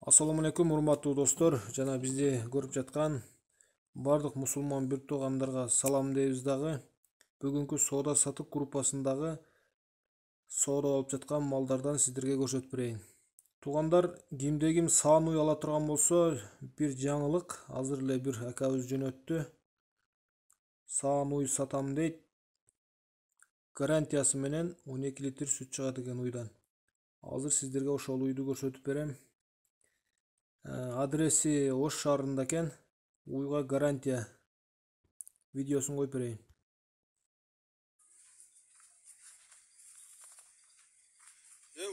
Assalamu алейкум, урматтуу достор. Жана бизди көрүп жаткан бардык мусулман бир туугандарга салам дейбиз дагы. Бүгүнкү соода сатык группасындагы соода болуп жаткан малдардан сиздерге көрсөтүп берейин. Туугандар, кимде-ким саан уй ала турган болсо, бир жаңылык азыр эле бир акабыз жөнөттү. Саан уй сатам дейт. Гарантиясы менен 12 литр сүт чыгат экен уйдан. Азыр сиздерге ошол уйду көрсөтүп берем. Адреси Ош шаарында экен. Уйга гарантия видеосун коюп берейин.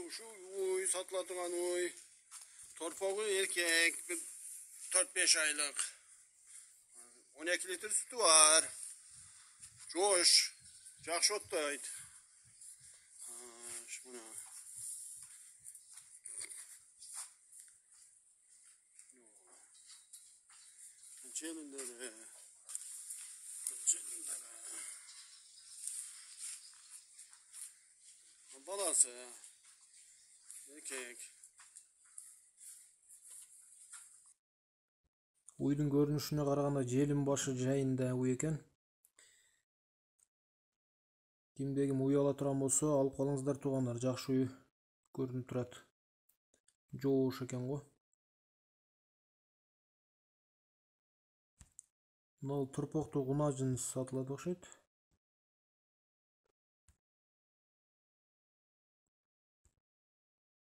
Ушу уй сатылатыган уй. Торпогу эркек, 4-5 айлык. 12 литр sütü var. Joş, жакшы оттойт. Şuna. Çelindere. Balası. Erkek. Уйдун көрүнүшүнө караганда желим башы жайында уй экен. Кимде-ким уй ала турган болсо, алып калыңыздар туугандар. Жакшы уй көрүнүп турат. Жоош экен го. Мына торпокту кунажын сатылат окшойт.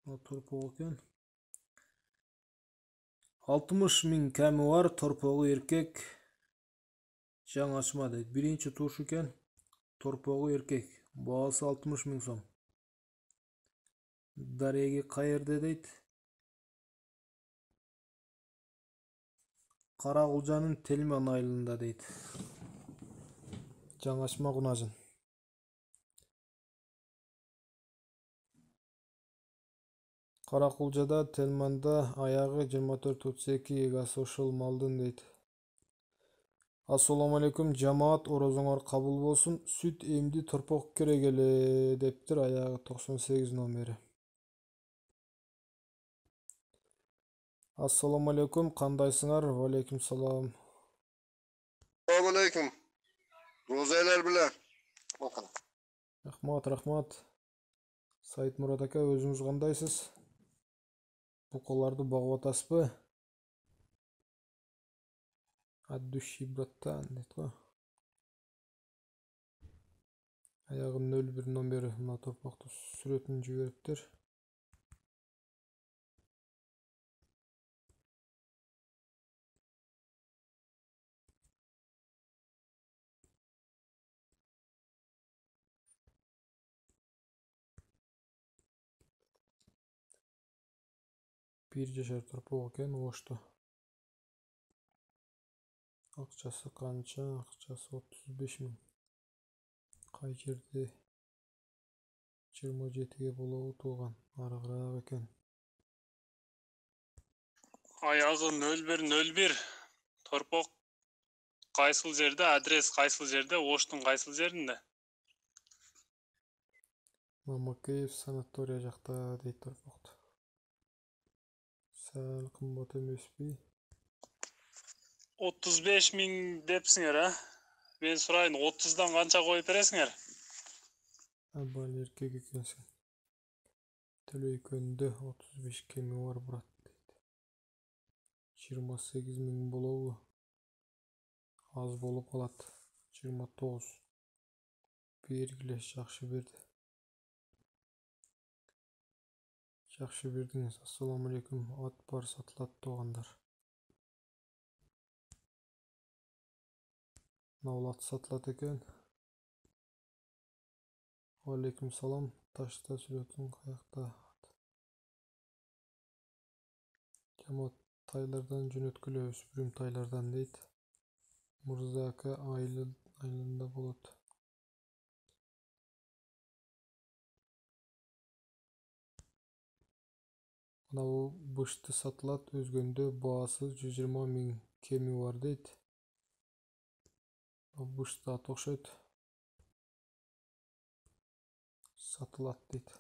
Мына торпок экен. 60 миң кәми бар, торпогу эркек. Жаңачма дейт. Биринчи туш экен. Торпогу эркек. Баасы 60 миң сом. Дареги кайерде дейт. Каракулжанын Телман айылында дейт. Жаңачма кунажын. Каракулжада, Телманда аягы 24-32 эгасы ошол малдын дейт. Ассаламу алейкум, жамаат, орозоңор кабыл болсун. Сүт эмди торпок керек эле дептир, аягы 98 номери. Ассаламу алейкум, кандайсыңар? Ва алейкум салам. Assalamu alaikum. Rozeler bile. Bakın. Рахмат. Сайт Мурат ака, өзүңүз кандайсыз? Букаларды багып атасызбы? От души, братан, дейт го. Аягы 01 номери, мына торпокту сүрөтүн жибериптир. Bir жашар торпок экен, Ошто. Акчасы канча? Акчасы 35 миң. Кай жерде? 27ге болобу тууган, арыгыраак экен. Аягы 0101. Торпок кайсыл жерде, адрес кайсыл жерде, Оштун кайсыл жеринде? Мамакеев санатория жакта дейт торпокту. Сәл кымбат эмеспи? 35 миң депсиңер, а? Мен сурайын, 30дан канча коюп бересиңер? Абал эркек экенсиң. Төлөйкөндө 35 кеми бар, брат дейт. 28 миң болобу? Аз болуп калат. 29. Бергиле, жакшы берди. Жакшы бердиңиз. Ассаламу алейкум. Ат бар, сатылат туугандар. Мына ат сатылат экен. Алейкум салам. Ташта сүрөтүн каякта? Жамаат тайлардан жөнөткүлө, өспүрүм тайлардан дейт. Мырза ака айылында болот. Мына бышты сатылат, өзгөндө баасы 120 миң кеми бар дейт. Бышты ат окшойт. Сатылат дейт.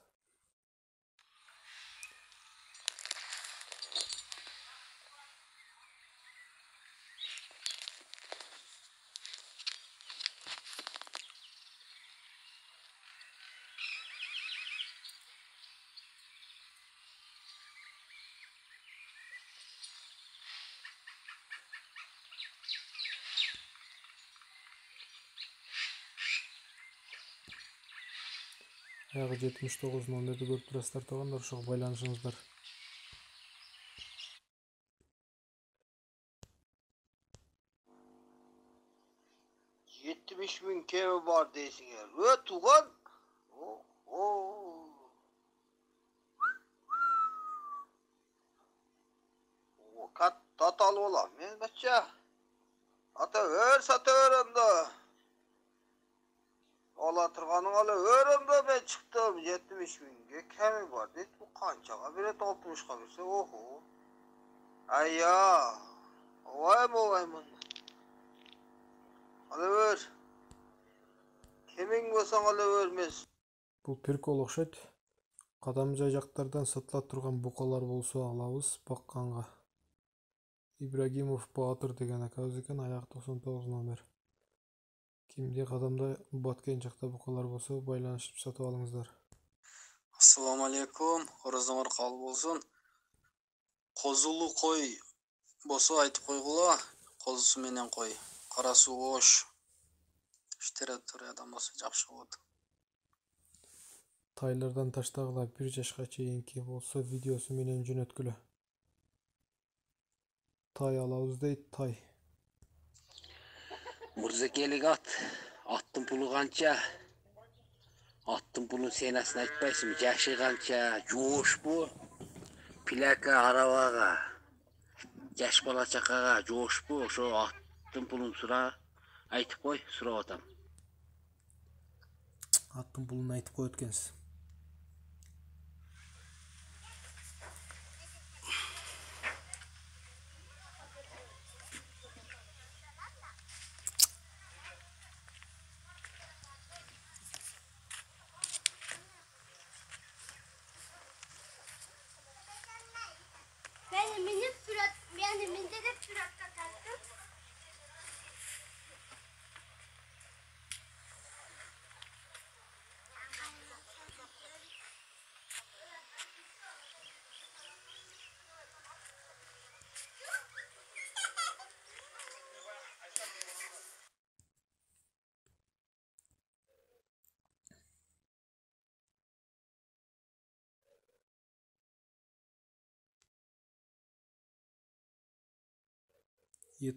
аяғы 79 номерді көріп тұрасыздар туғандар, ошоға байланышыңыздар. $70.000 kemi var deysinger. Tugan. Kat tatalı olan. Men bacha. Sata ver onda. Ola turganın ala ver onda, ben çıktım. 70.000'ge kemi var deydi. Bu kançaga biret 60'ga birse oho. Ayya. Vay mı? Ala ver. Kimin bolsaң ala vermez. Бұл прикол окшойт. Кадам жай жактардан сатыла турган букалар болсо алабыз бакканга. Ибрагимов Баатыр деген акабыз экен, аяк 99 номер. Кимде кадамда баткен жакта букалар болсо байланышып сатып алыңыздар. Assalamu alaikum. Horazыңар кабыл болсун. Козулу кой болсо айтып койгула. Козусу менен кой. Кара суу ош. Территориядан болсо жакшы болот. Тайлардан таштагыла 1 жашка чейинки болсо видеосу менен жөнөткүлө. Тай алабыз дейт, тай. Мырзакелик аттын пулу канча? Аттын пулун сенасын айтпайсыңбы? Жашы канча? Жоош бу? Плака арабага, жаш бала чакага жоош бу? Ошо аттын пулун айтып кой, сурап атам. Аттын пулун айтып коет экенсиз. Benim de püratta taktım.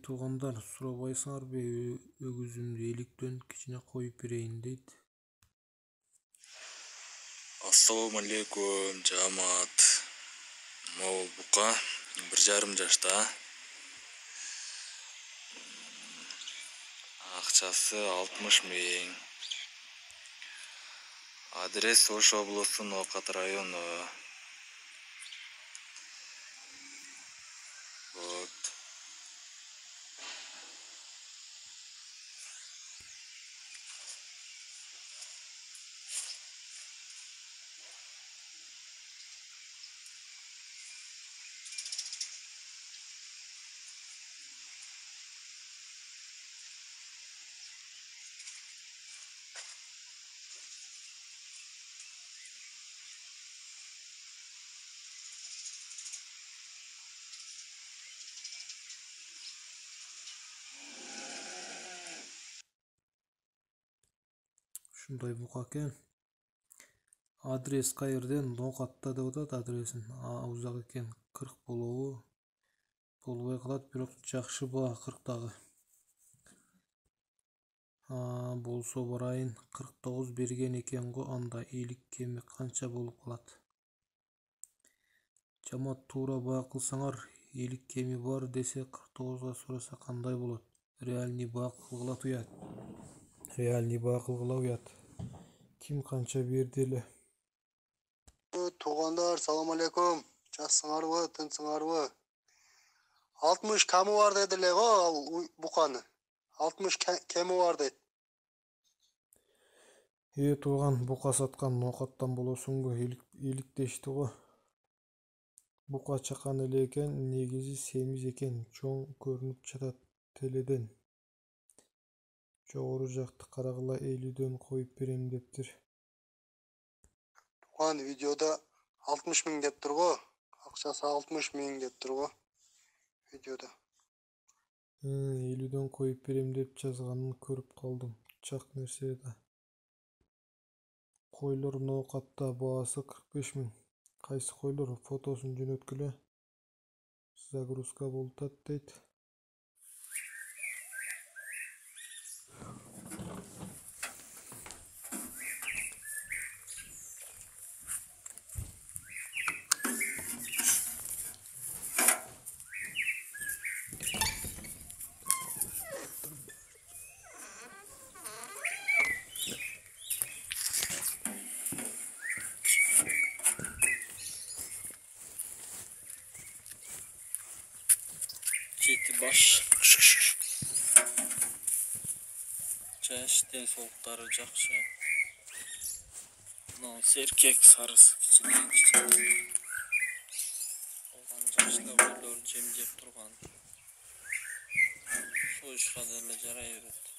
Туугандар, сурабайсыңарбы, өгүзүмдү эликтен кичине коюп берейин дейт. Ассаламу алейкум, жамаат. Могу бука 1,5 жашта. Акчасы 60.000. Адрес Ош облусу, Ноокат району. Вот. Ушундай бука экен. Адрес кайерден? Ноокатта деп атат адресин. Узак экен. 40 болобу? Болбой калат, бирок жакшы баа 40 дагы. Болсо барайын. 49 берген экен го, анда элик кеми канча болуп калат? Жамаат, туура баа кылсаңар, элик кеми бар десе 49га сураса кандай болот? Реальный баа кылгыла уят. Реальный баа кылгыла уят. Ким канча берди эле? Туғандар, салам алейкум. Жақсыңарбы, тынсыңарбы? 60 кемі бар деділе го ал бұқаны. 60 кемі бар дед. Тууган, бука саткан Ноокаттан болосуңбу? Элик дешти го. Бука чакан эле экен, негизи семиз экен, чоң көрүнүп жатат теледен. Жогору жакты карагыла 50дөн коюп берем дептир. Туған видеода 60.000 деп тұр го. Акчасы 60.000 деп тұр го. Видеода. 50дөн коюп берем деп жазганын көрүп калдым. Чак нерсе да. Koylar nookatта baası 45 000. Kayсы koylar fotosun jönötkүлө. Загрузка болуп атат дейт. Жети баш. Жаш денсаулыктары жакшы. Мына серкек сарысы кичине. Калган жашла бойлор жем жеп турган. Союшка деле жарай берет.